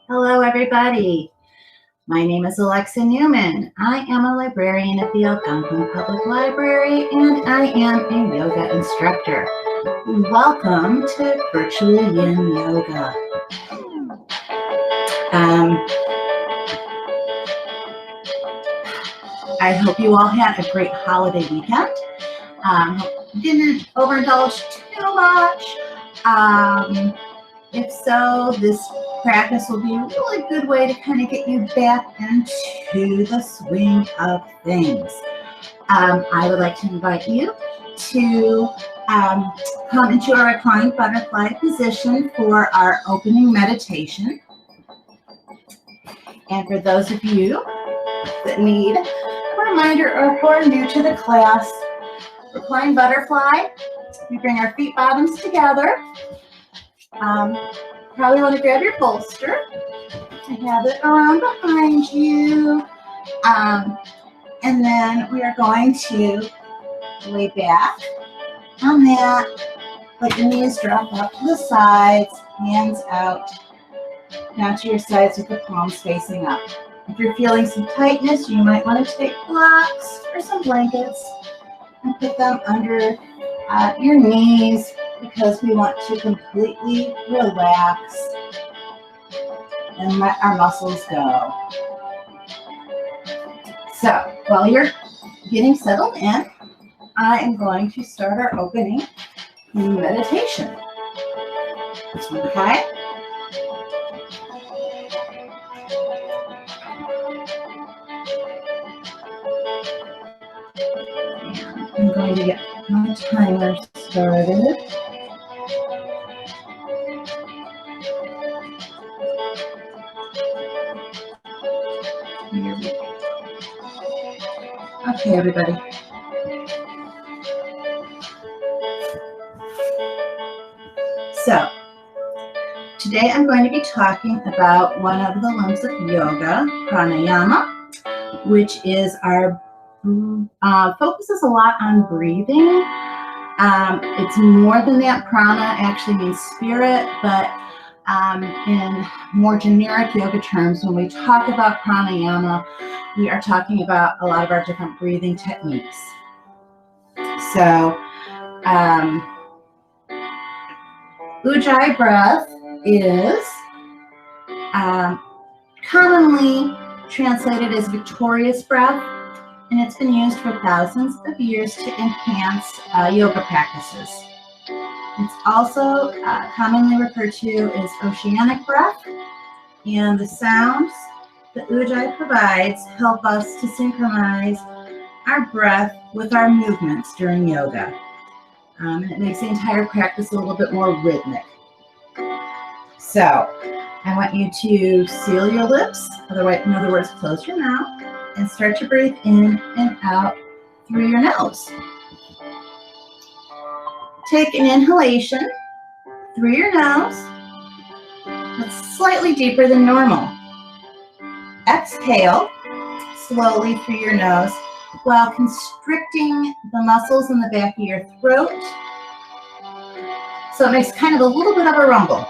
Hello, everybody. My name is Alexa Newman. I am a librarian at the Algonquin Public Library, and I am a yoga instructor. Welcome to Virtual Yin Yoga. I hope you all had a great holiday weekend. Didn't overindulge too much. If so, this practice will be a really good way to kind of get you back into the swing of things. I would like to invite you to come into a reclined butterfly position for our opening meditation. And for those of you that need a reminder or who are new to the class, reclined butterfly, we bring our feet bottoms together. Probably want to grab your bolster and have it around behind you. And then we are going to lay back on that, let the knees drop up to the sides, hands out, down to your sides with the palms facing up. If you're feeling some tightness, you might want to take blocks or some blankets and put them under your knees, because we want to completely relax and let our muscles go. So while you're getting settled in, I am going to start our opening meditation. Okay? I'm going to get my timer started. Okay, everybody. So, today I'm going to be talking about one of the limbs of yoga, pranayama, which is our focuses a lot on breathing. It's more than that. Prana actually means spirit, but in more generic yoga terms, when we talk about pranayama, we are talking about a lot of our different breathing techniques. So, Ujjayi breath is commonly translated as victorious breath, and it's been used for thousands of years to enhance yoga practices. It's also commonly referred to as oceanic breath, and the sounds that Ujjayi provides help us to synchronize our breath with our movements during yoga. And it makes the entire practice a little bit more rhythmic. So, I want you to seal your lips, in other words, close your mouth, and start to breathe in and out through your nose. Take an inhalation through your nose. That's slightly deeper than normal. Exhale slowly through your nose while constricting the muscles in the back of your throat. So it makes kind of a little bit of a rumble.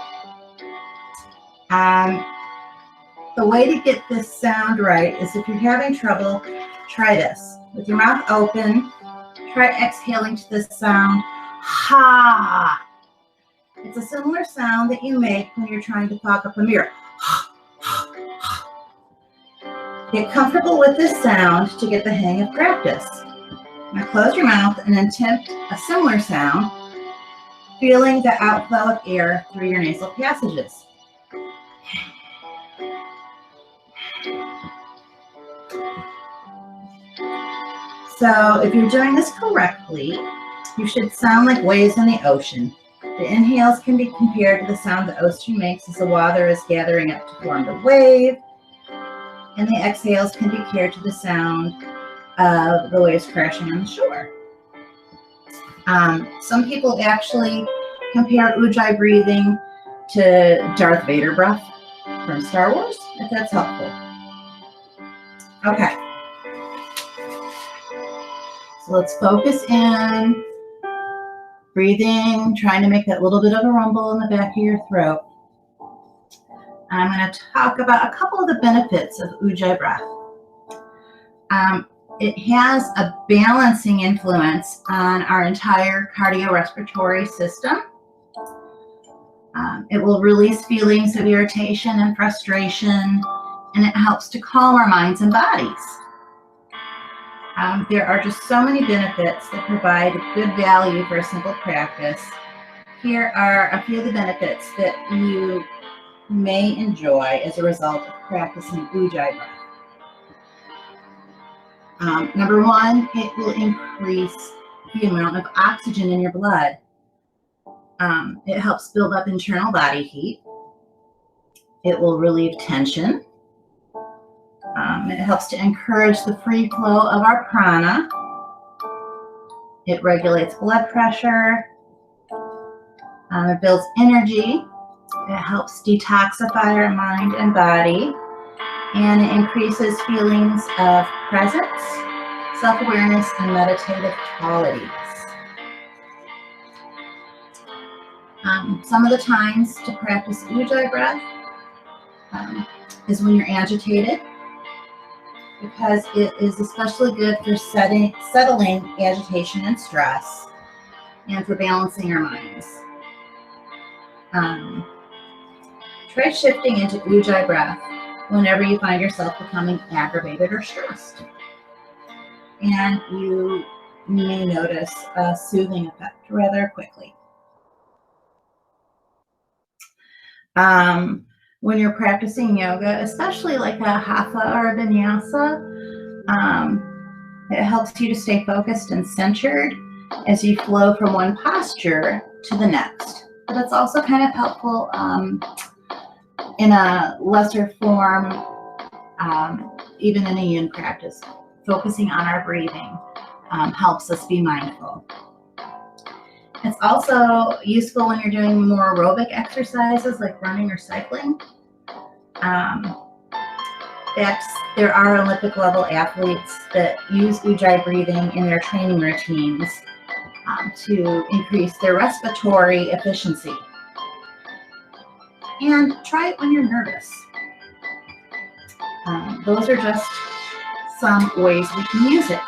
The way to get this sound right is, if you're having trouble, try this. With your mouth open, try exhaling to this sound, ha. It's a similar sound that you make when you're trying to fog up a mirror. Get comfortable with this sound to get the hang of practice. Now close your mouth and attempt a similar sound, feeling the outflow of air through your nasal passages. So if you're doing this correctly, you should sound like waves in the ocean. The inhales can be compared to the sound the ocean makes as the water is gathering up to form the wave, and the exhales can be compared to the sound of the waves crashing on the shore. Some people actually compare Ujjayi breathing to Darth Vader breath from Star Wars, if that's helpful. Okay. So let's focus in Breathing, trying to make that little bit of a rumble in the back of your throat. I'm going to talk about a couple of the benefits of Ujjayi breath. It has a balancing influence on our entire cardiorespiratory system. It will release feelings of irritation and frustration, and it helps to calm our minds and bodies. There are just so many benefits that provide good value for a simple practice. Here are a few of the benefits that you may enjoy as a result of practicing Ujjayi breath. Number one, it will increase the amount of oxygen in your blood. It helps build up internal body heat. It will relieve tension. It helps to encourage the free flow of our prana. It regulates blood pressure. It builds energy. It helps detoxify our mind and body. And it increases feelings of presence, self-awareness, and meditative qualities. Some of the times to practice Ujjayi breath is when you're agitated, because it is especially good for settling agitation and stress, and for balancing our minds. Try shifting into Ujjayi breath whenever you find yourself becoming aggravated or stressed. And you may notice a soothing effect rather quickly. When you're practicing yoga, especially like a hatha or a vinyasa, it helps you to stay focused and centered as you flow from one posture to the next. But it's also kind of helpful in a lesser form, even in a yin practice. Focusing on our breathing helps us be mindful. It's also useful when you're doing more aerobic exercises like running or cycling. There are Olympic level athletes that use Ujjayi breathing in their training routines to increase their respiratory efficiency. And try it when you're nervous. Those are just some ways we can use it.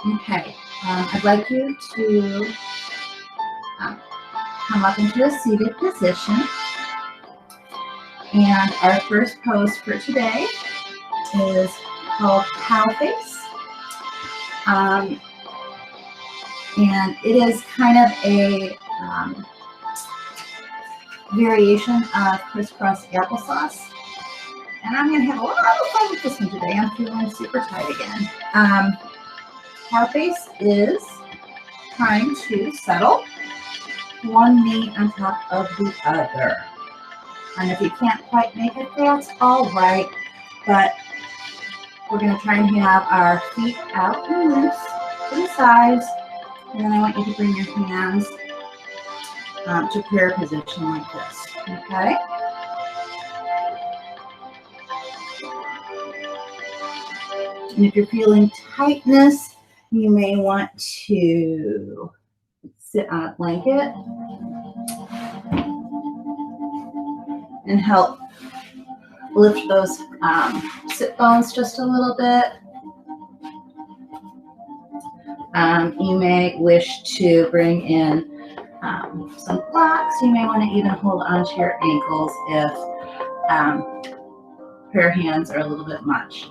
Okay, I'd like you to come up into a seated position. And our first pose for today is called cow face. And it is kind of a variation of crisscross applesauce. And I'm going to have a lot of fun with this one today. I'm feeling super tight again. Cow face is trying to settle one knee on top of the other. And if you can't quite make it, that's all right. But we're going to try and have our feet out and loose to the sides. And then I want you to bring your hands to prayer position like this. Okay? And if you're feeling tightness, you may want to sit on a blanket and help lift those sit bones just a little bit. You may wish to bring in some blocks. You may want to even hold onto your ankles if prayer hands are a little bit much.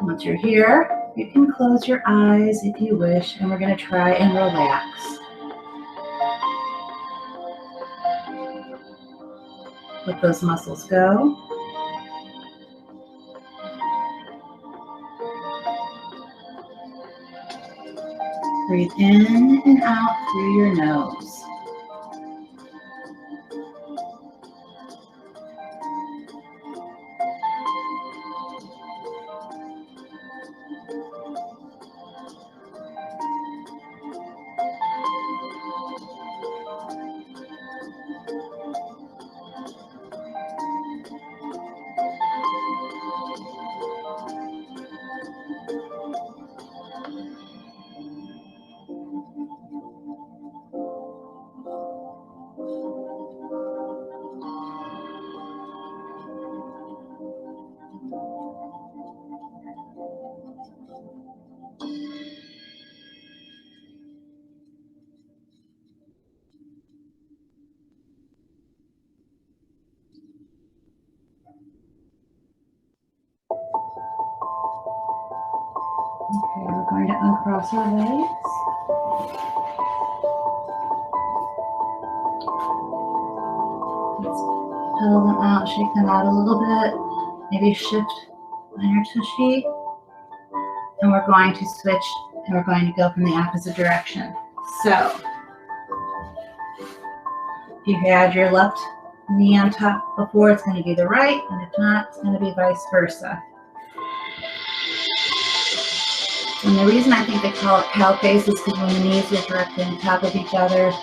Once you're here, you can close your eyes if you wish, and we're going to try and relax. Let those muscles go. Breathe in and out through your nose. going to uncross our legs. Let's pedal them out, shake them out a little bit. Maybe shift on your tushy. And we're going to switch and we're going to go from the opposite direction. So, if you had your left knee on top before, it's going to be the right, and if not, it's going to be vice versa. And the reason I think they call it cow face is because when the knees are directly on top of each other,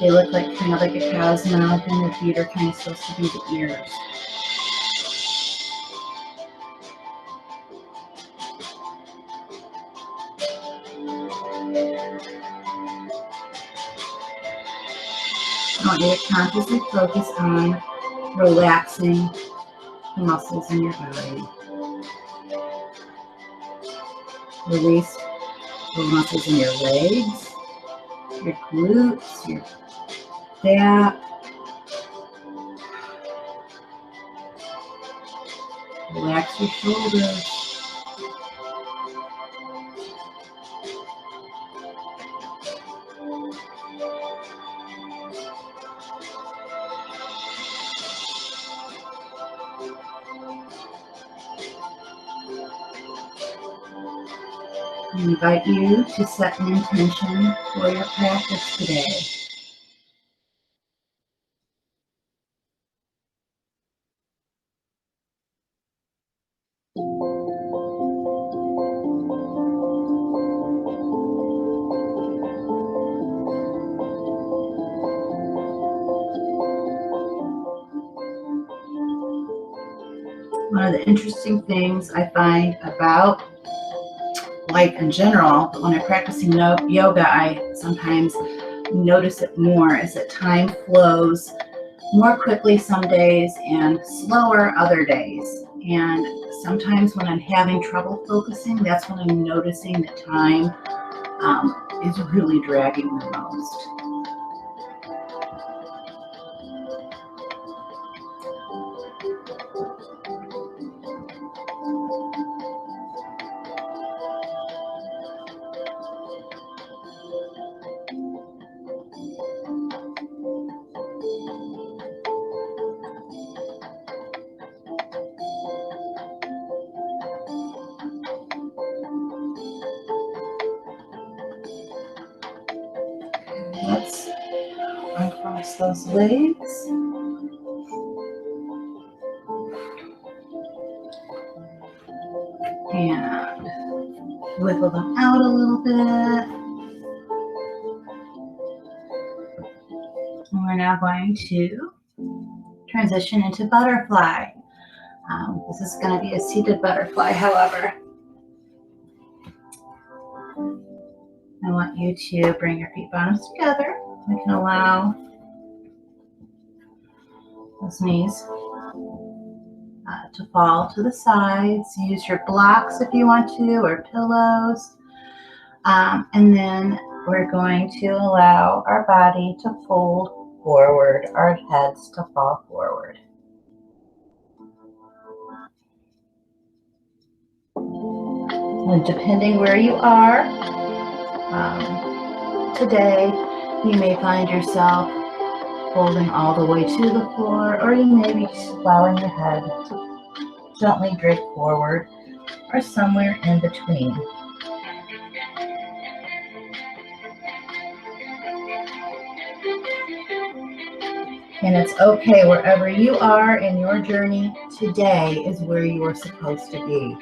they look like kind of like a cow's mouth, and their feet are kind of supposed to be the ears. I want you to consciously focus on relaxing the muscles in your body. Release the muscles in your legs, your glutes, your back. Relax your shoulders. I invite you to set an intention for your practice today. One of the interesting things I find about life in general, but when I'm practicing yoga, I sometimes notice it more, is that time flows more quickly some days and slower other days. And sometimes when I'm having trouble focusing, that's when I'm noticing that time is really dragging the most. Let's uncross those legs. And wiggle them out a little bit. And we're now going to transition into butterfly. This is going to be a seated butterfly, however. I want you to bring your feet bottoms together. We can allow those knees to fall to the sides. Use your blocks if you want to, or pillows. And then we're going to allow our body to fold forward, our heads to fall forward. And depending where you are today, you may find yourself folding all the way to the floor, or you may be just allowing your head to gently drift forward, or somewhere in between. And it's okay, wherever you are in your journey, today is where you are supposed to be.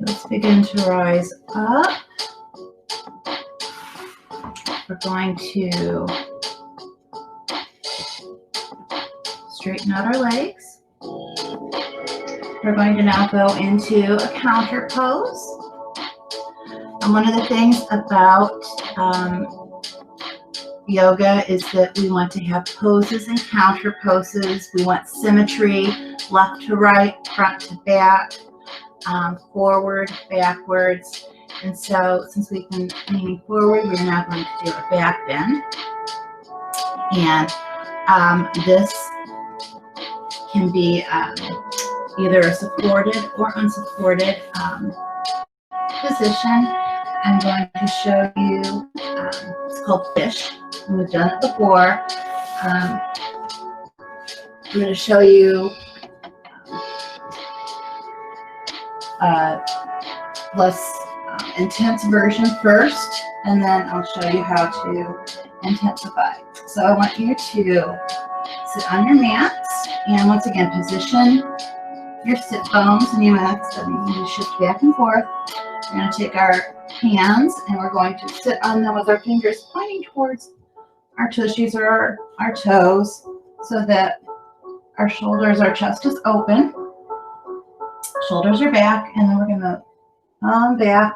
Let's begin to rise up. We're going to straighten out our legs. We're going to now go into a counter pose. And one of the things about yoga is that we want to have poses and counter poses. We want symmetry, left to right, front to back, forward, backwards. And so since we've been leaning forward, we're now going to do a back bend. And this can be either a supported or unsupported position. I'm going to show you, it's called fish. We've done it before. I'm going to show you a less intense version first, and then I'll show you how to intensify. So I want you to sit on your mats, and once again, position your sit bones and your mats. So you need to shift back and forth. We're going to take our hands and we're going to sit on them with our fingers pointing towards our tushies or our toes so that our shoulders, our chest is open. Shoulders are back, and then we're going to come back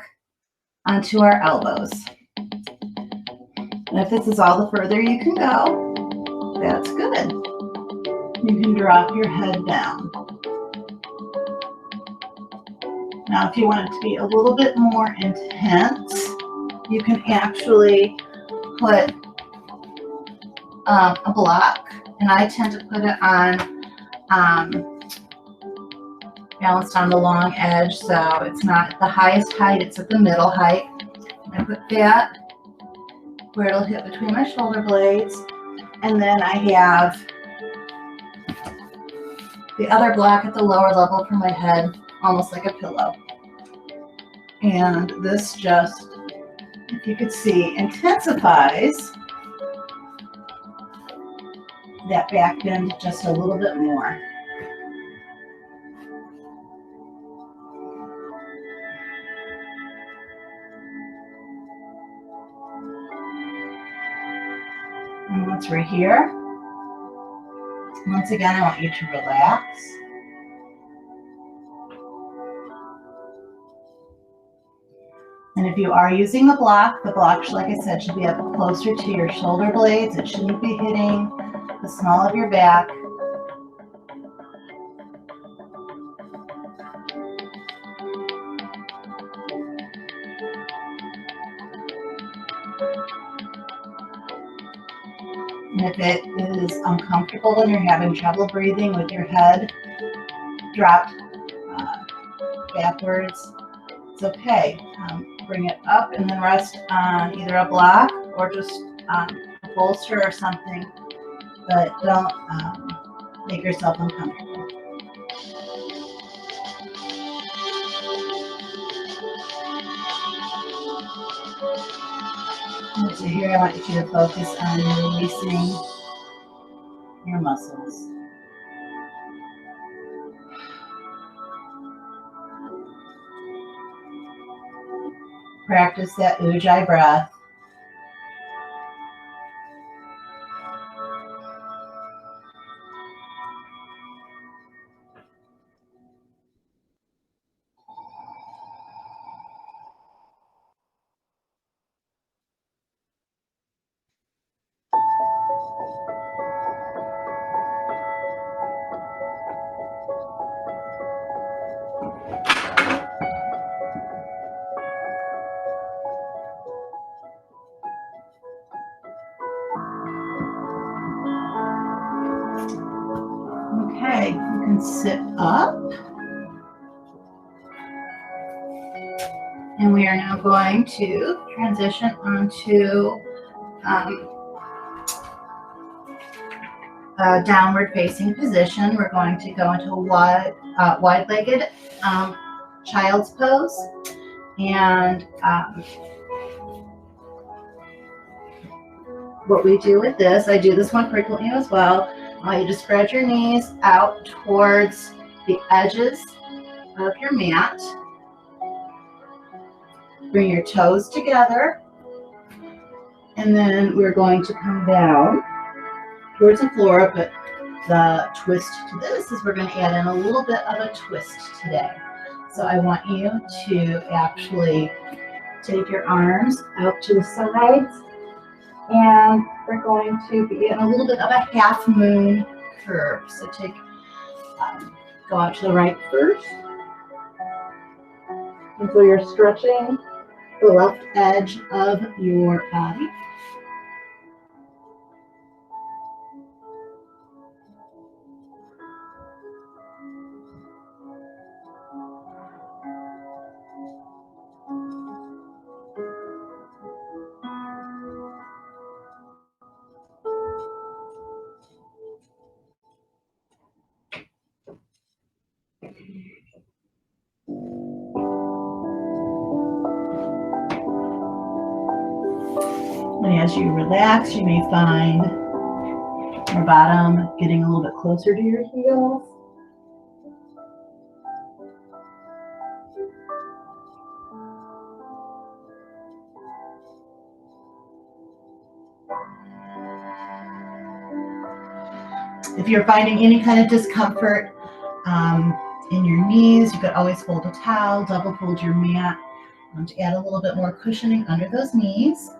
onto our elbows. And if this is all the further you can go, that's good. You can drop your head down. Now, if you want it to be a little bit more intense, you can actually put a block, and I tend to put it on balanced on the long edge, so it's not at the highest height, it's at the middle height. I put that where it'll hit between my shoulder blades, and then I have the other block at the lower level for my head, almost like a pillow. And this just, if you could see, intensifies that back bend just a little bit more. And once we're here, once again, I want you to relax. And if you are using the block, like I said, should be up closer to your shoulder blades. It shouldn't be hitting the small of your back. And if it is uncomfortable and you're having trouble breathing with your head dropped backwards, it's okay. Bring it up and then rest on either a block or just a bolster or something, but don't make yourself uncomfortable. And so here I want you to focus on releasing your muscles. Practice that Ujjayi breath. Okay, you can sit up. And we are now going to transition onto a downward facing position. We're going to go into a wide-legged child's pose. And what we do with this, I do this one frequently as well. I want you to spread your knees out towards the edges of your mat. Bring your toes together, and then we're going to come down towards the floor, but the twist to this is we're going to add in a little bit of a twist today. So I want you to actually take your arms out to the sides, and we're going to be in a little bit of a half moon curve. So go out to the right first. And so you're stretching the left edge of your body. And as you relax, you may find your bottom getting a little bit closer to your heels. If you're finding any kind of discomfort in your knees, you could always fold a towel, double fold your mat to add a little bit more cushioning under those knees.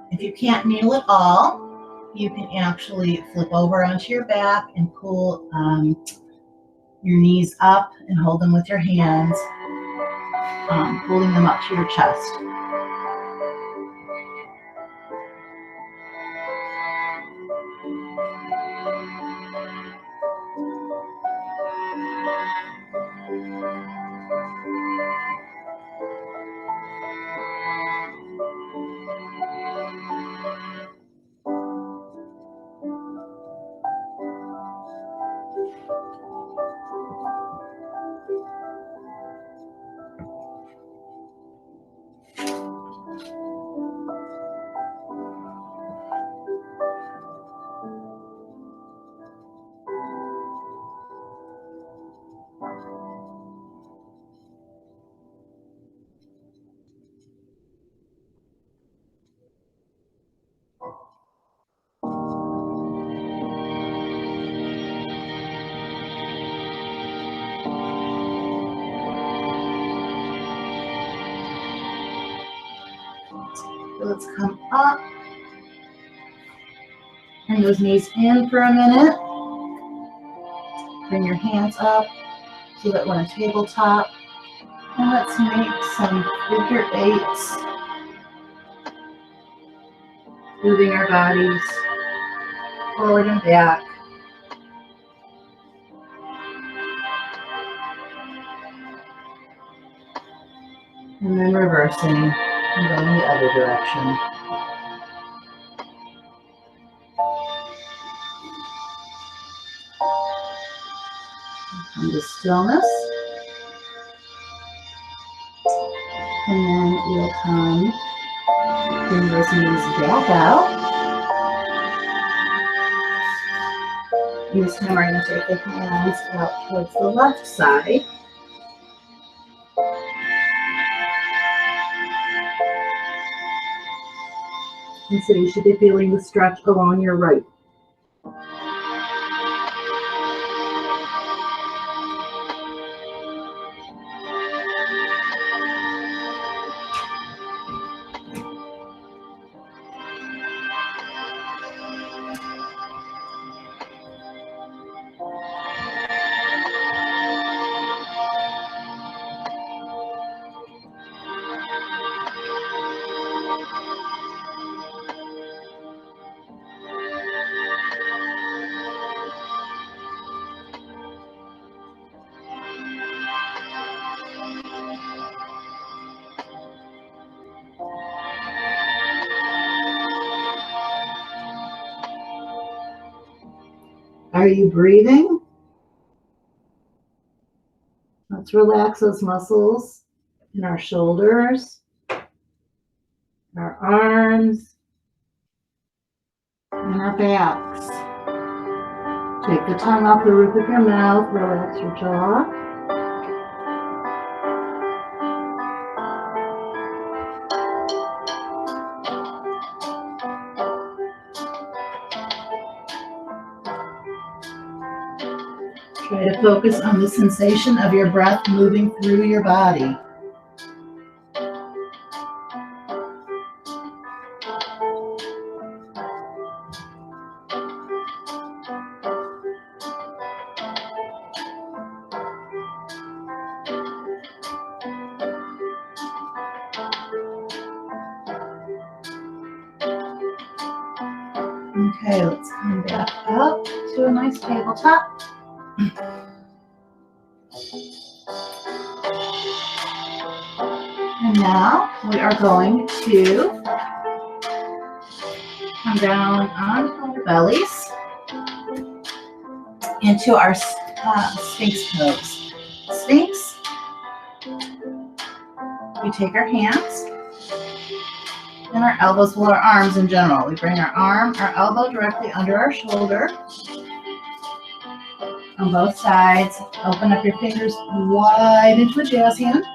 If you can't kneel at all, you can actually flip over onto your back and pull your knees up and hold them with your hands, pulling them up to your chest. So let's come up. Bring those knees in for a minute. Bring your hands up so that we're on a tabletop. And let's make some figure eights. Moving our bodies forward and back. And then reversing and going the other direction. Come to stillness. And then we'll come, bring those knees back out. And this time we're going to take the hands out towards the left side. And so you should be feeling the stretch along your right. Are you breathing? Let's relax those muscles in our shoulders, our arms, and our backs. Take the tongue off the roof of your mouth, relax your jaw. Try to focus on the sensation of your breath moving through your body. Okay, let's come back up to a nice tabletop. And now we are going to come down on our bellies into our Sphinx pose. Sphinx, we take our hands and our elbows, well, our arms in general. We bring our elbow directly under our shoulder on both sides. Open up your fingers wide into a jazz hand.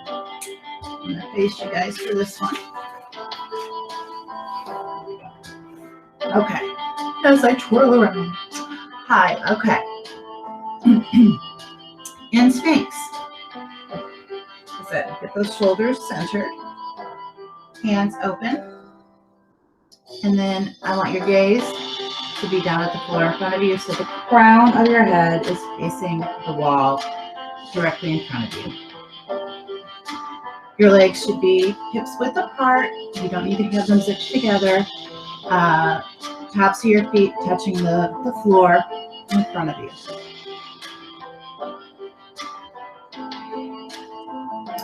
I'm going to face you guys for this one. Okay, as I twirl around. Hi, okay. In Sphinx. Get those shoulders centered. Hands open. And then I want your gaze to be down at the floor in front of you, so the crown of your head is facing the wall directly in front of you. Your legs should be hips width apart. You don't need to have them zipped together. Tops of your feet touching the floor in front of you.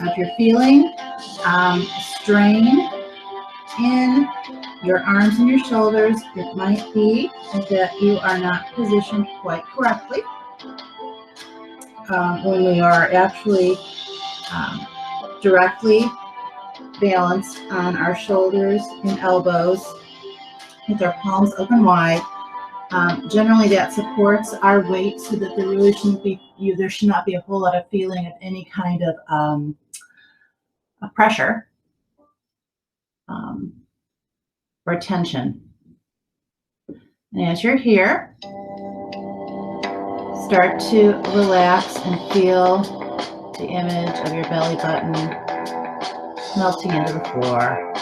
If you're feeling strain in your arms and your shoulders, it might be that you are not positioned quite correctly. When we are actually directly balanced on our shoulders and elbows with our palms open wide, generally that supports our weight so that there really shouldn't be, there should not be a whole lot of feeling of any kind of pressure or tension. And as you're here, start to relax and feel the image of your belly button melting into the floor.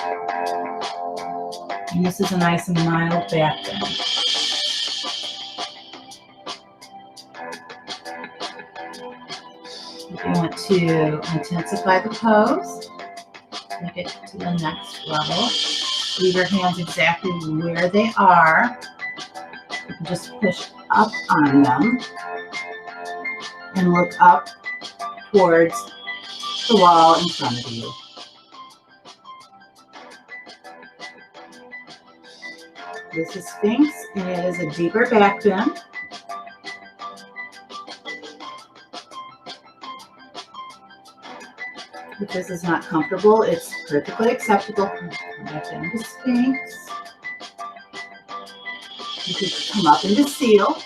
And this is a nice and mild back bend. If you want to intensify the pose, take it to the next level. Leave your hands exactly where they are. You can just push up on them and look up towards the wall in front of you. This is Sphinx, and it is a deeper back bend. If this is not comfortable, it's perfectly acceptable. Come back into Sphinx. You can come up into Seal.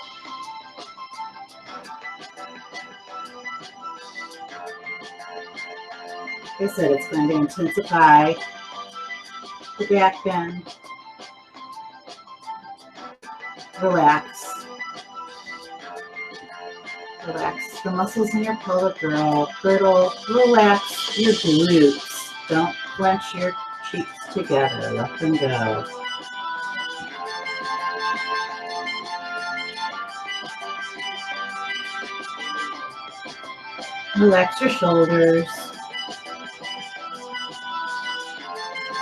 Like I said, it's going to intensify the back bend. Relax. Relax the muscles in your pelvic girdle. Relax your glutes. Don't clench your cheeks together. Let them go. Relax your shoulders.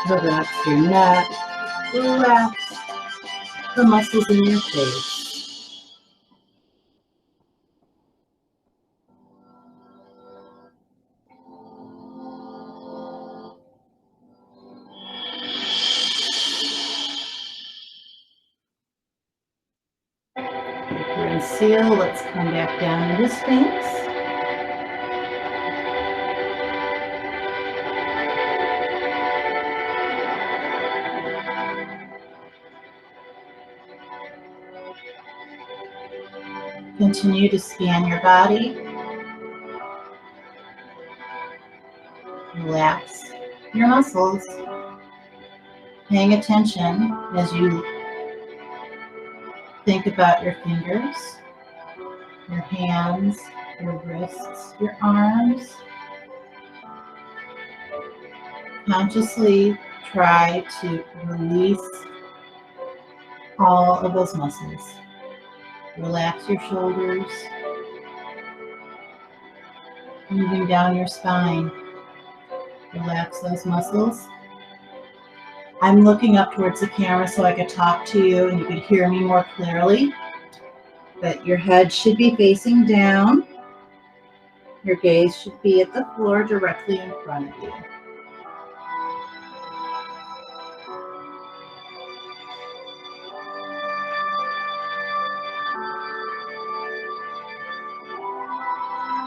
Relax your neck. Relax the muscles in your face. If we're in Seal, let's come back down into Sphinx. Continue to scan your body. Relax your muscles. Paying attention as you think about your fingers, your hands, your wrists, your arms. Consciously try to release all of those muscles. Relax your shoulders, moving down your spine. Relax those muscles. I'm looking up towards the camera so I could talk to you and you could hear me more clearly. But your head should be facing down. Your gaze should be at the floor directly in front of you.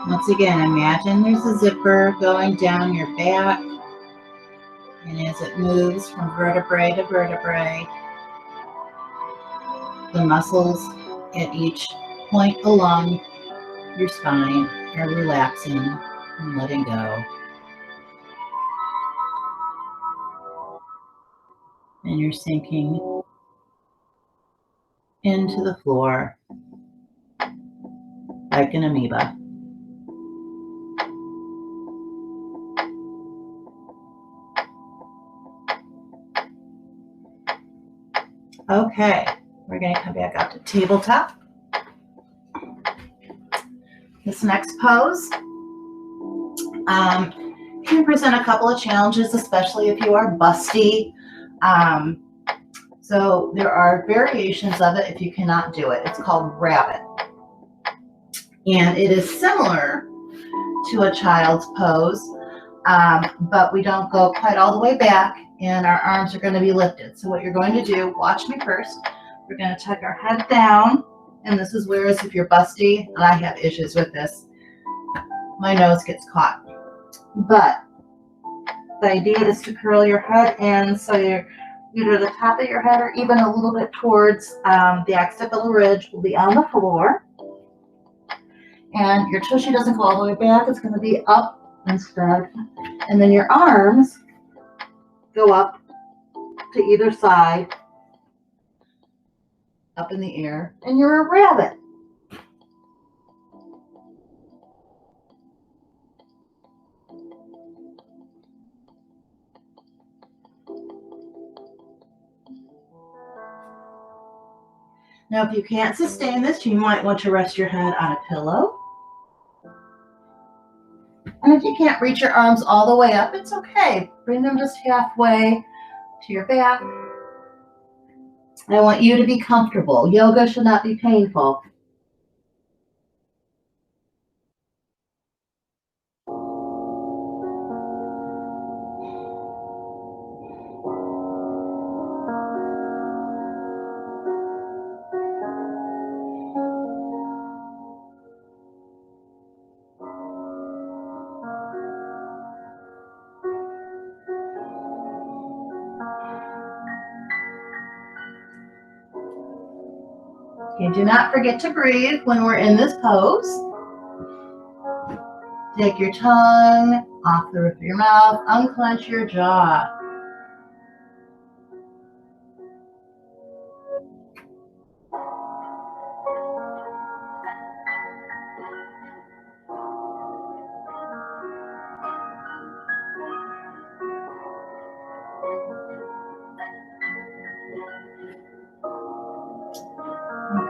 Once again, imagine there's a zipper going down your back, and as it moves from vertebrae to vertebrae, the muscles at each point along your spine are relaxing and letting go. And you're sinking into the floor like an amoeba. Okay, we're going to come back up to tabletop. This next pose can present a couple of challenges, especially if you are busty. So there are variations of it if you cannot do it. It's called rabbit. And it is similar to a child's pose, but we don't go quite all the way back, and our arms are going to be lifted. So what you're going to do, watch me first. We're going to tuck our head down, and this is where, if you're busty, and I have issues with this, my nose gets caught. But the idea is to curl your head in so you're either the top of your head or even a little bit towards the occipital ridge will be on the floor. And your tushy doesn't go all the way back. It's going to be up instead. And then your arms go up to either side, up in the air, and you're a rabbit. Now, if you can't sustain this, you might want to rest your head on a pillow. And if you can't reach your arms all the way up, it's okay. Bring them just halfway to your back. I want you to be comfortable. Yoga should not be painful. Okay, do not forget to breathe when we're in this pose. Take your tongue off the roof of your mouth, unclench your jaw.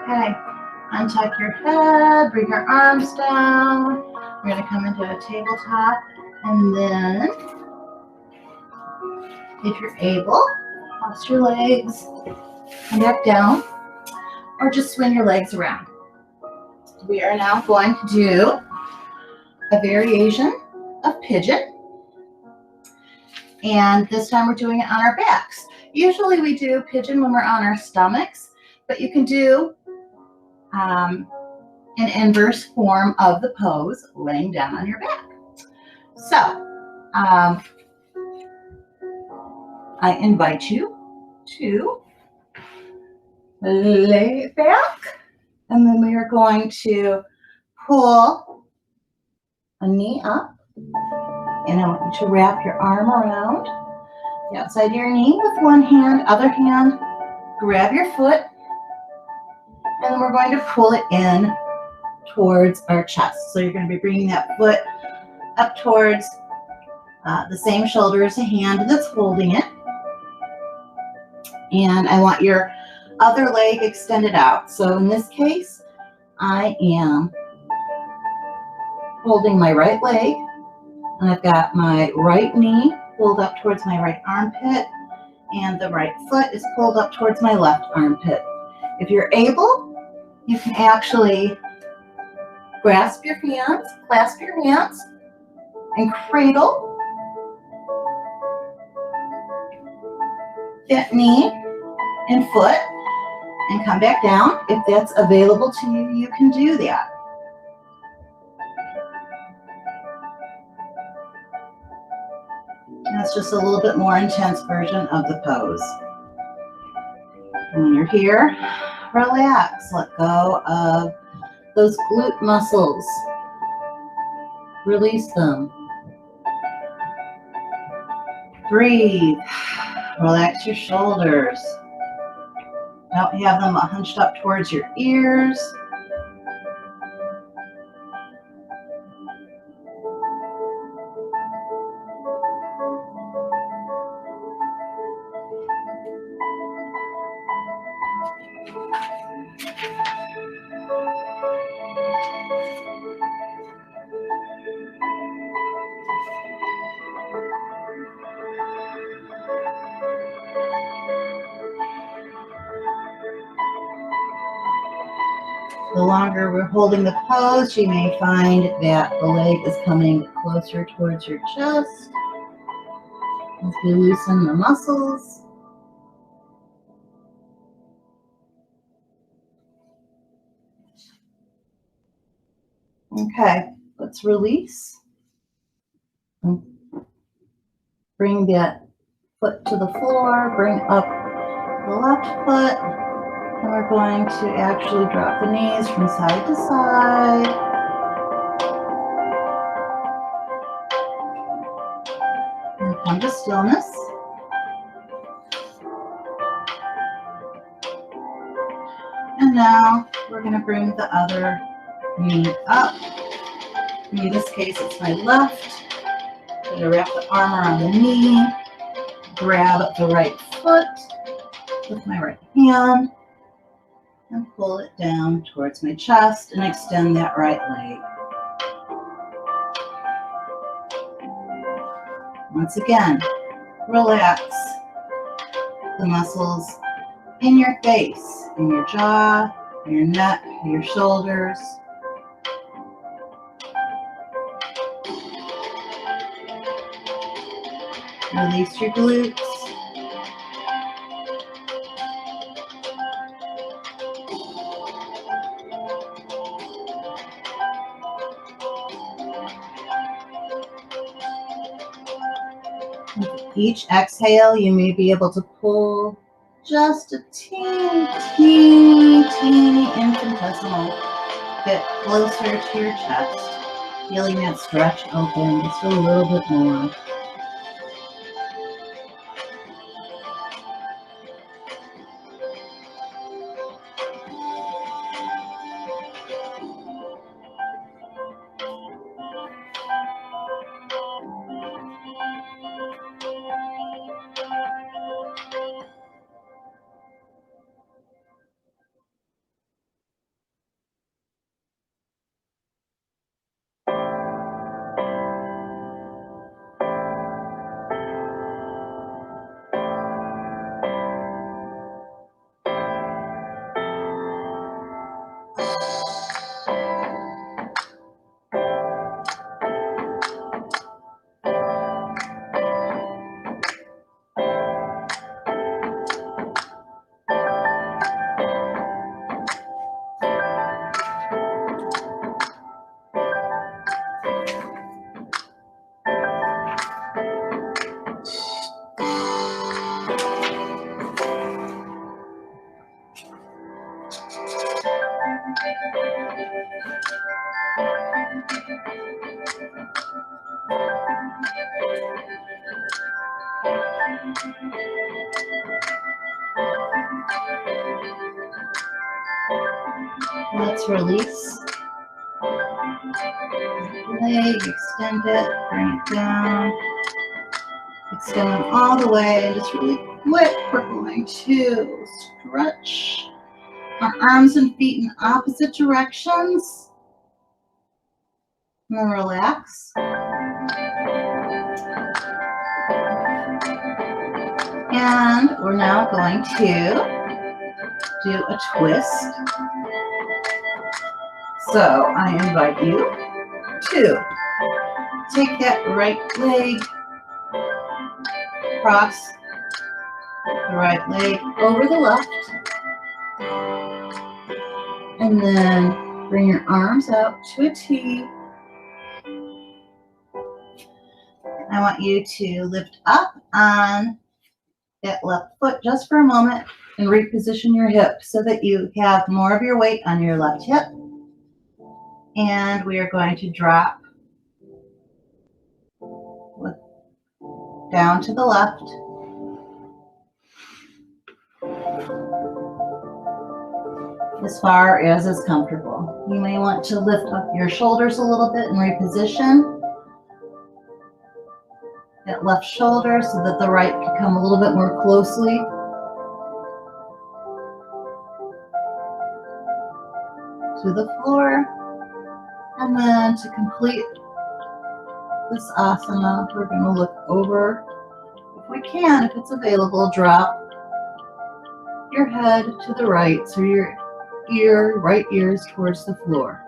Okay, untuck your head, bring your arms down. We're going to come into a tabletop, and then, if you're able, cross your legs, come back down, or just swing your legs around. We are now going to do a variation of pigeon, and this time we're doing it on our backs. Usually we do pigeon when we're on our stomachs, but you can do an inverse form of the pose, laying down on your back. So, I invite you to lay back, and then we are going to pull a knee up, and I want you to wrap your arm around the outside of your knee with one hand, other hand, grab your foot, and then we're going to pull it in towards our chest. So you're going to be bringing that foot up towards the same shoulder as the hand that's holding it. And I want your other leg extended out. So in this case, I am holding my right leg, and I've got my right knee pulled up towards my right armpit, and the right foot is pulled up towards my left armpit. If you're able, you can actually clasp your hands, and cradle that knee and foot and come back down. If that's available to you, you can do that. That's just a little bit more intense version of the pose. When you're here, relax. Let go of those glute muscles. Release them. Breathe. Relax your shoulders. Don't have them hunched up towards your ears. The longer we're holding the pose, you may find that the leg is coming closer towards your chest as we loosen the muscles. Okay, let's release. Bring that foot to the floor, bring up the left foot, and we're going to actually drop the knees from side to side. And come to stillness. And now we're going to bring the other knee up. In this case, it's my left. I'm going to wrap the arm around the knee, grab the right foot with my right hand, and pull it down towards my chest and extend that right leg. Once again, relax the muscles in your face, in your jaw, your neck, your shoulders. Release your glutes. With each exhale, you may be able to pull just a teeny infinitesimal bit closer to your chest, feeling that stretch open just a little bit more. Let's release Leg, extend it, bring it down. Extend them all the way, and just really quick, we're going to stretch our arms and feet in opposite directions. And then relax. And we're now going to do a twist. So I invite you to take that right leg, cross the right leg over the left, and then bring your arms out to a T. I want you to lift up on that left foot just for a moment and reposition your hip so that you have more of your weight on your left hip. And we are going to drop down to the left. As far as is comfortable. You may want to lift up your shoulders a little bit and reposition that left shoulder so that the right can come a little bit more closely to the floor. And then to complete this asana, we're going to look over, if we can, if it's available, drop your head to the right so your right ear is towards the floor.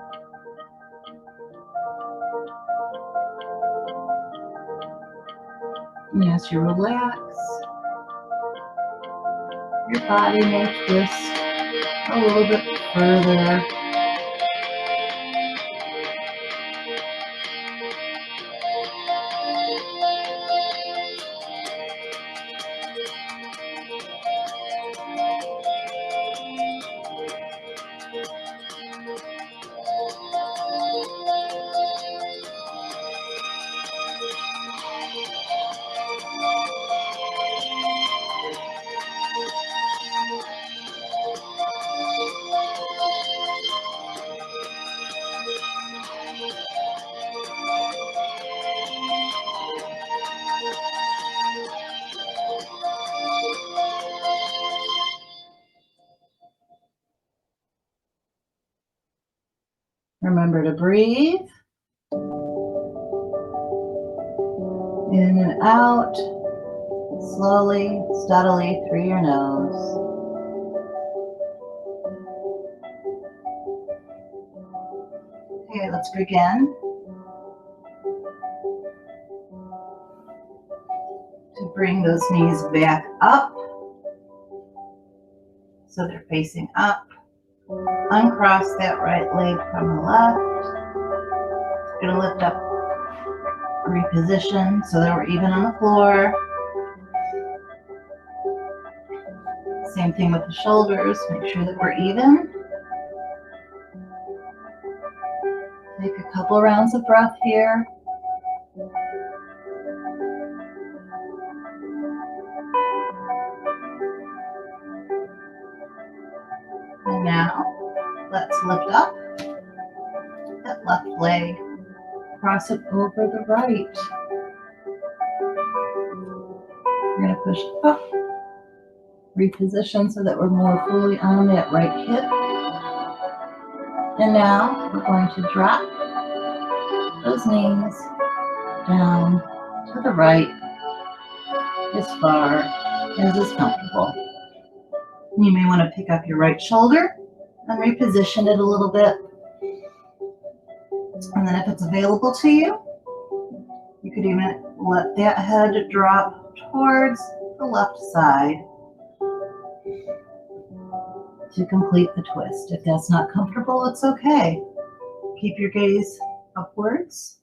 And as you relax, your body may twist a little bit further. Remember to breathe in and out, slowly, steadily through your nose. Okay, let's begin to bring those knees back up so they're facing up. Uncross that right leg from the left. Going to lift up, reposition so that we're even on the floor. Same thing with the shoulders. Make sure that we're even. Take a couple rounds of breath here. And now let's lift up that left leg. Cross it over the right. We're going to push up, reposition so that we're more fully on that right hip. And now we're going to drop those knees down to the right as far as is comfortable. You may want to pick up your right shoulder and reposition it a little bit. And then if it's available to you, you could even let that head drop towards the left side to complete the twist. If that's not comfortable, it's okay. Keep your gaze upwards.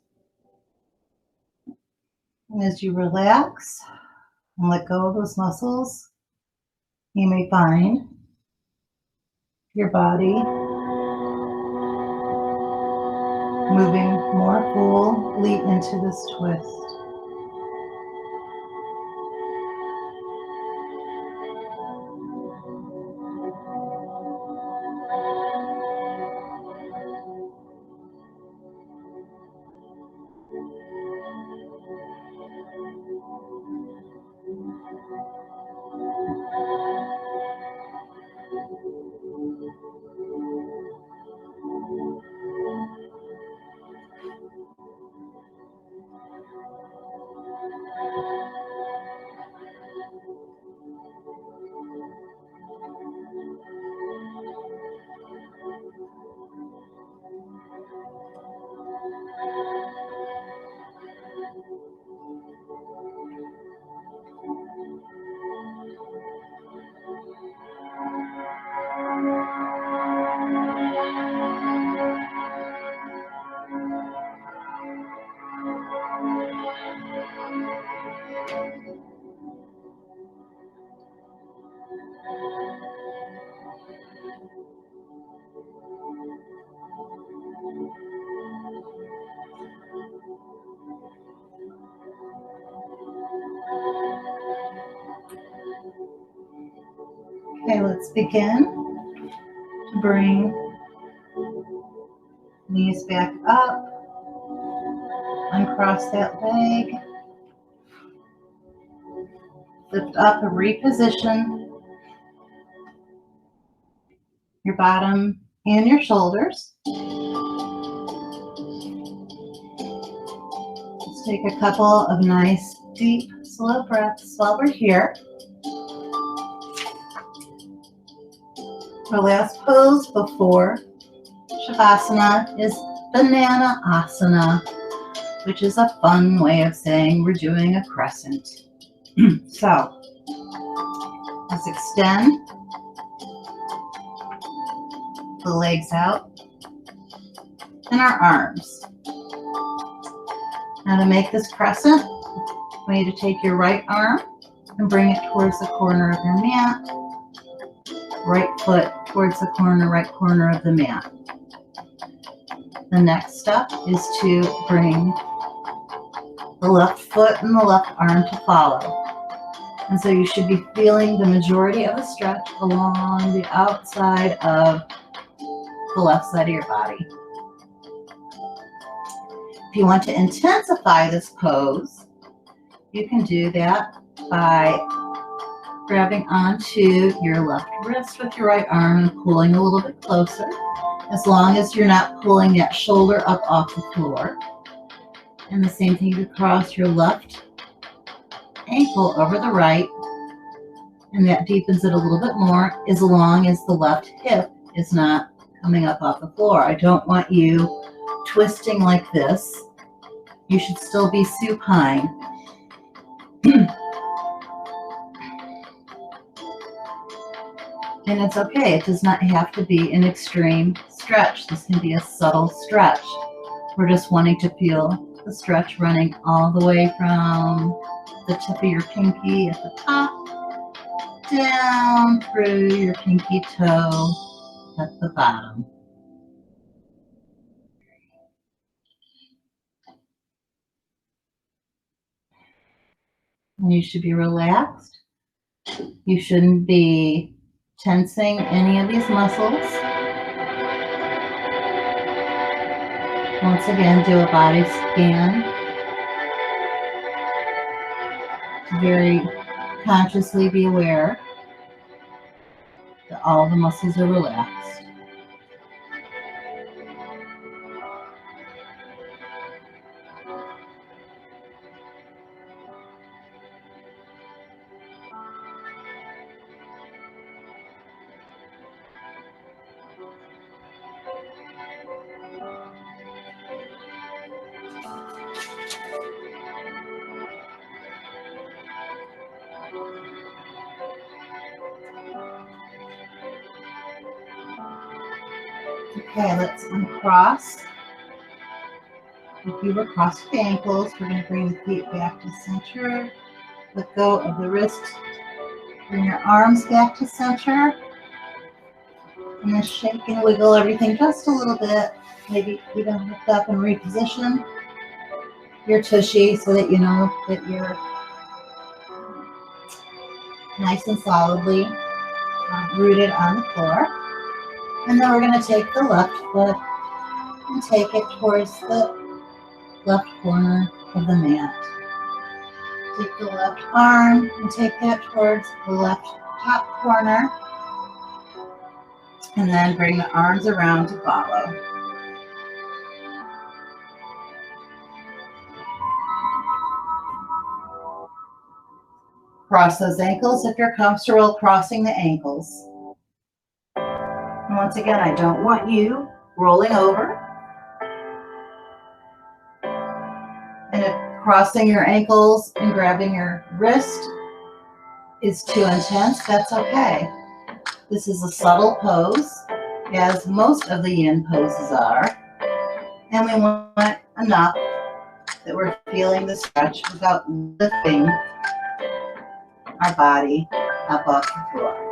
And as you relax and let go of those muscles, you may find your body moving more fully into this twist. Okay, let's begin to bring knees back up, uncross that leg, lift up and reposition your bottom and your shoulders. Let's take a couple of nice, deep, slow breaths while we're here. Our last pose before Shavasana is Banana Asana, which is a fun way of saying we're doing a crescent. So, let's extend the legs out and our arms. Now to make this crescent, I want you to take your right arm and bring it towards the corner of your mat. Right foot towards the right corner of the mat. The next step is to bring the left foot and the left arm to follow. And so you should be feeling the majority of the stretch along the outside of the left side of your body. If you want to intensify this pose, you can do that by grabbing onto your left wrist with your right arm and pulling a little bit closer, as long as you're not pulling that shoulder up off the floor. And the same thing, you cross your left ankle over the right, and that deepens it a little bit more, as long as the left hip is not coming up off the floor. I don't want you twisting like this. You should still be supine. And it's okay. It does not have to be an extreme stretch. This can be a subtle stretch. We're just wanting to feel the stretch running all the way from the tip of your pinky at the top down through your pinky toe at the bottom. And you should be relaxed. You shouldn't be tensing any of these muscles. Once again, do a body scan to very consciously be aware that all the muscles are relaxed. Okay, let's uncross. If you were crossed the ankles, we're going to bring the feet back to center. Let go of the wrist. Bring your arms back to center. And then shake and wiggle everything just a little bit. Maybe even lift up and reposition your tushy so that you know that you're nice and solidly rooted on the floor. And then we're going to take the left foot and take it towards the left corner of the mat. Take the left arm and take that towards the left top corner. And then bring the arms around to follow. Cross those ankles if you're comfortable crossing the ankles. And once again, I don't want you rolling over. And if crossing your ankles and grabbing your wrist is too intense, that's okay. This is a subtle pose, as most of the yin poses are. And we want enough that we're feeling the stretch without lifting our body up off the floor.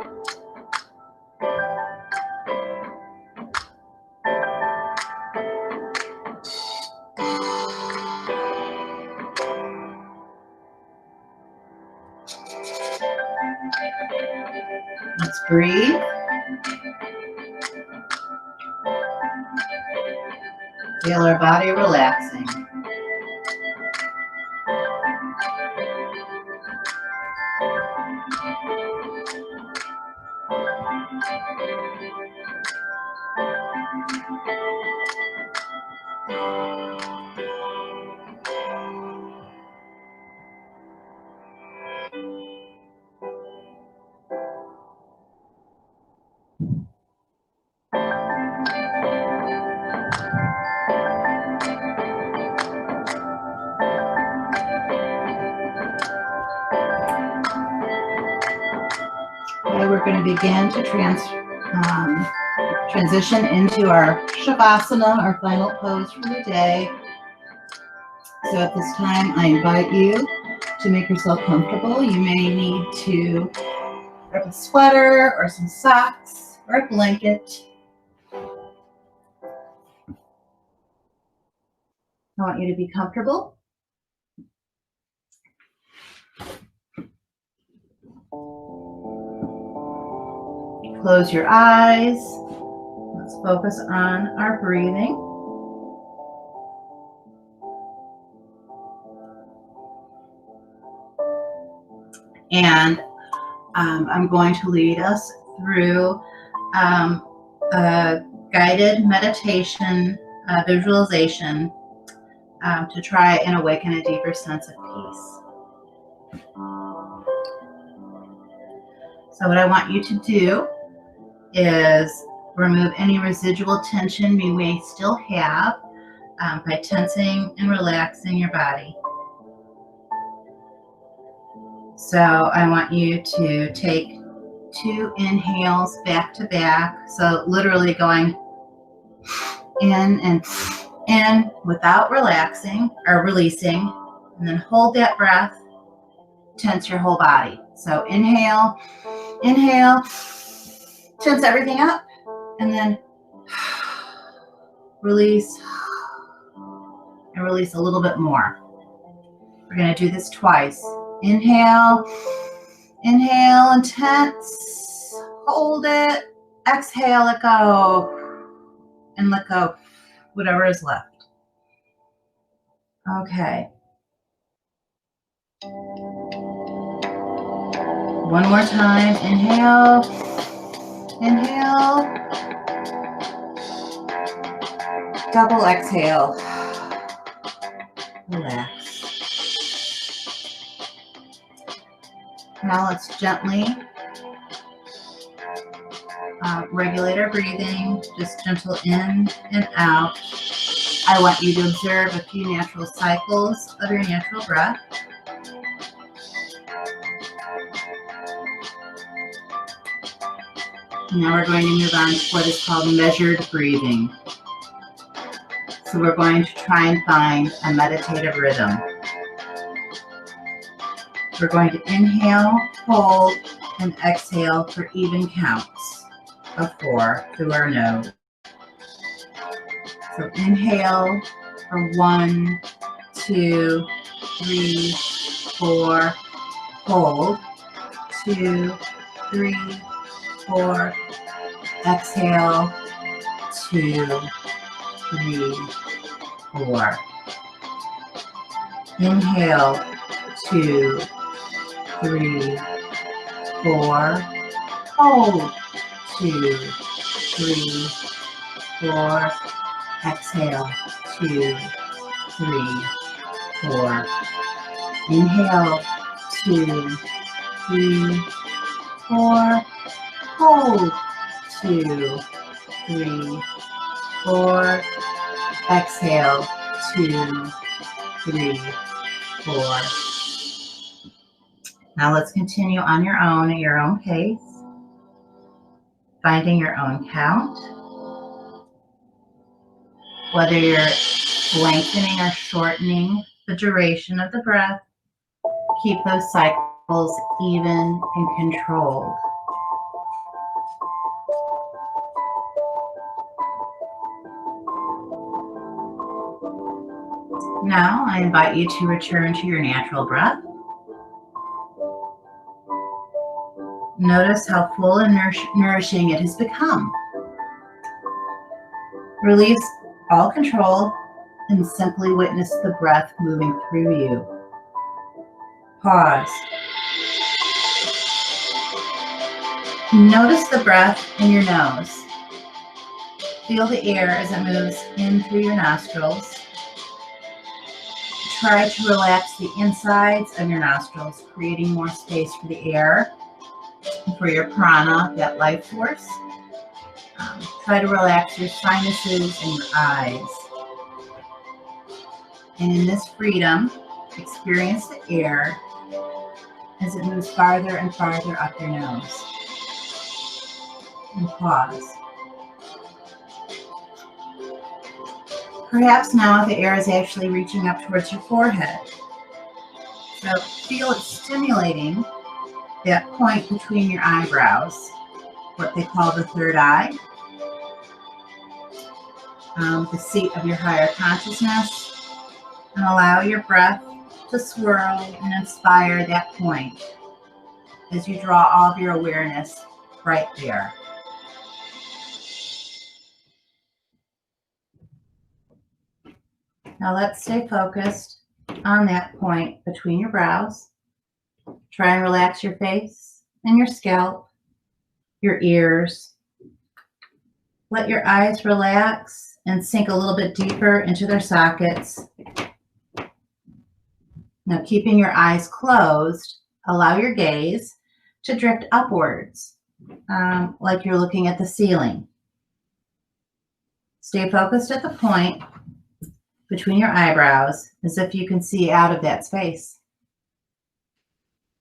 Let's breathe. Feel our body relaxing. Okay, we're going to begin to transition into our Shavasana, our final pose for the day. So at this time, I invite you to make yourself comfortable. You may need to grab a sweater or some socks or a blanket. I want you to be comfortable. Close your eyes. Let's focus on our breathing. And I'm going to lead us through a guided meditation visualization to try and awaken a deeper sense of peace. So what I want you to do is remove any residual tension you may still have by tensing and relaxing your body. So I want you to take 2 inhales back to back. So literally going in and in without relaxing or releasing, and then hold that breath, tense your whole body. So inhale, tense everything up, and then release, and release a little bit more. We're going to do this twice. Inhale and tense, hold it, exhale, let go, and let go whatever is left. Okay. One more time. Inhale. Double exhale. Relax. Now let's gently regulate our breathing. Just gentle in and out. I want you to observe a few natural cycles of your natural breath. Now we're going to move on to what is called measured breathing. So we're going to try and find a meditative rhythm. We're going to inhale, hold, and exhale for even counts of 4 through our nose. So inhale for 1, 2, 3, 4. Hold. 2, 3, 4. Exhale. 2, 3, 4. Inhale. 2, 3, 4. Hold. 2, 3, 4. Exhale. 2, 3, 4. Inhale. 2, 3, 4. Hold. 2, 3, 4. Exhale. 2, 3, 4. Now let's continue on your own at your own pace, finding your own count. Whether you're lengthening or shortening the duration of the breath, keep those cycles even and controlled. Now I invite you to return to your natural breath. Notice how full and nourishing it has become. Release all control and simply witness the breath moving through you. Pause. Notice the breath in your nose. Feel the air as it moves in through your nostrils. Try to relax the insides of your nostrils, creating more space for the air, for your prana, that life force. Try to relax your sinuses and your eyes. And in this freedom, experience the air as it moves farther and farther up your nose. And pause. Perhaps now the air is actually reaching up towards your forehead. So feel it stimulating that point between your eyebrows, what they call the third eye, the seat of your higher consciousness, and allow your breath to swirl and inspire that point as you draw all of your awareness right there. Now let's stay focused on that point between your brows. Try and relax your face and your scalp, your ears. Let your eyes relax and sink a little bit deeper into their sockets. Now, keeping your eyes closed, allow your gaze to drift upwards, like you're looking at the ceiling. Stay focused at the point between your eyebrows as if you can see out of that space.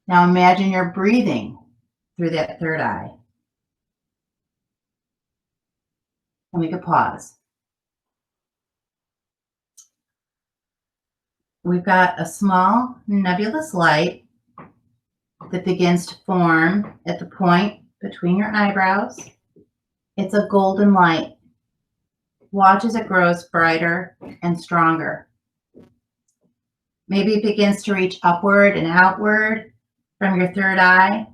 Now imagine you're breathing through that third eye. And we could pause. We've got a small nebulous light that begins to form at the point between your eyebrows. It's a golden light. Watch as it grows brighter and stronger. Maybe it begins to reach upward and outward from your third eye,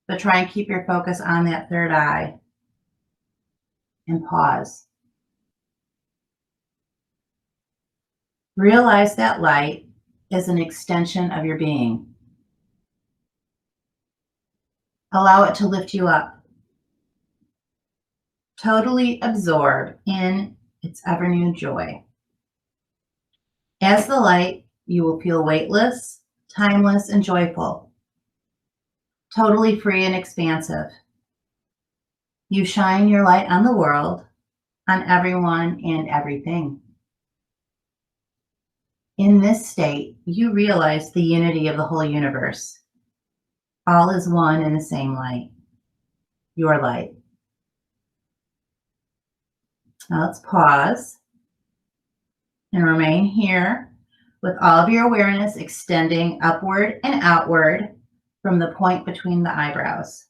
but try and keep your focus on that third eye and pause. Realize that light is an extension of your being. Allow it to lift you up. Totally absorb in its ever-new joy. As the light, you will feel weightless, timeless, and joyful. Totally free and expansive. You shine your light on the world, on everyone and everything. In this state, you realize the unity of the whole universe. All is one in the same light, your light. Now let's pause and remain here with all of your awareness extending upward and outward from the point between the eyebrows.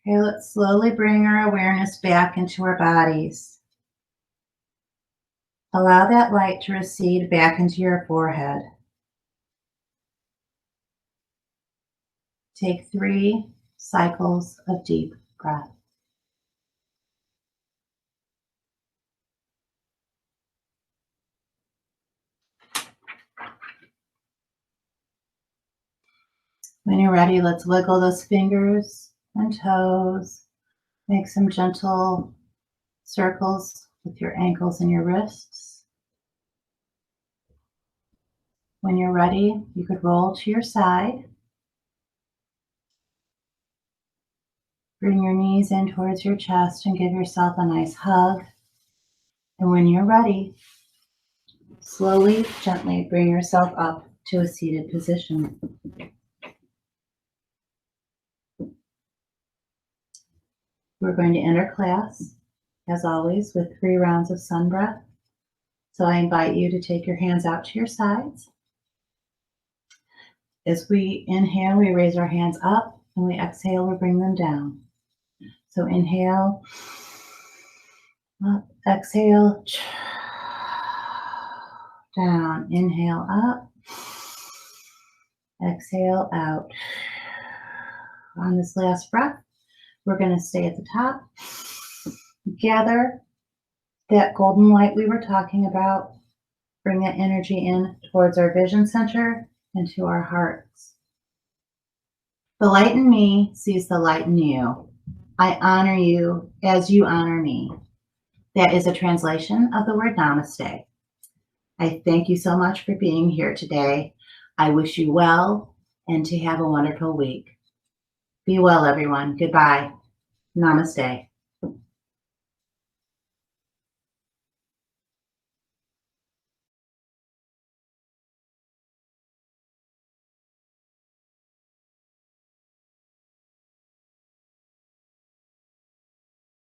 Okay, let's slowly bring our awareness back into our bodies. Allow that light to recede back into your forehead. Take 3 cycles of deep breath. When you're ready, let's wiggle those fingers and toes. Make some gentle circles with your ankles and your wrists. When you're ready, you could roll to your side. Bring your knees in towards your chest and give yourself a nice hug. And when you're ready, slowly, gently bring yourself up to a seated position. We're going to end our class, as always, with 3 rounds of sun breath. So I invite you to take your hands out to your sides. As we inhale, we raise our hands up, and we exhale, we bring them down. So inhale, up, exhale, down, inhale, up, exhale, out. On this last breath, we're going to stay at the top. Gather that golden light we were talking about. Bring that energy in towards our vision center and to our hearts. The light in me sees the light in you. I honor you as you honor me. That is a translation of the word namaste. I thank you so much for being here today. I wish you well and to have a wonderful week. Be well, everyone. Goodbye. Namaste.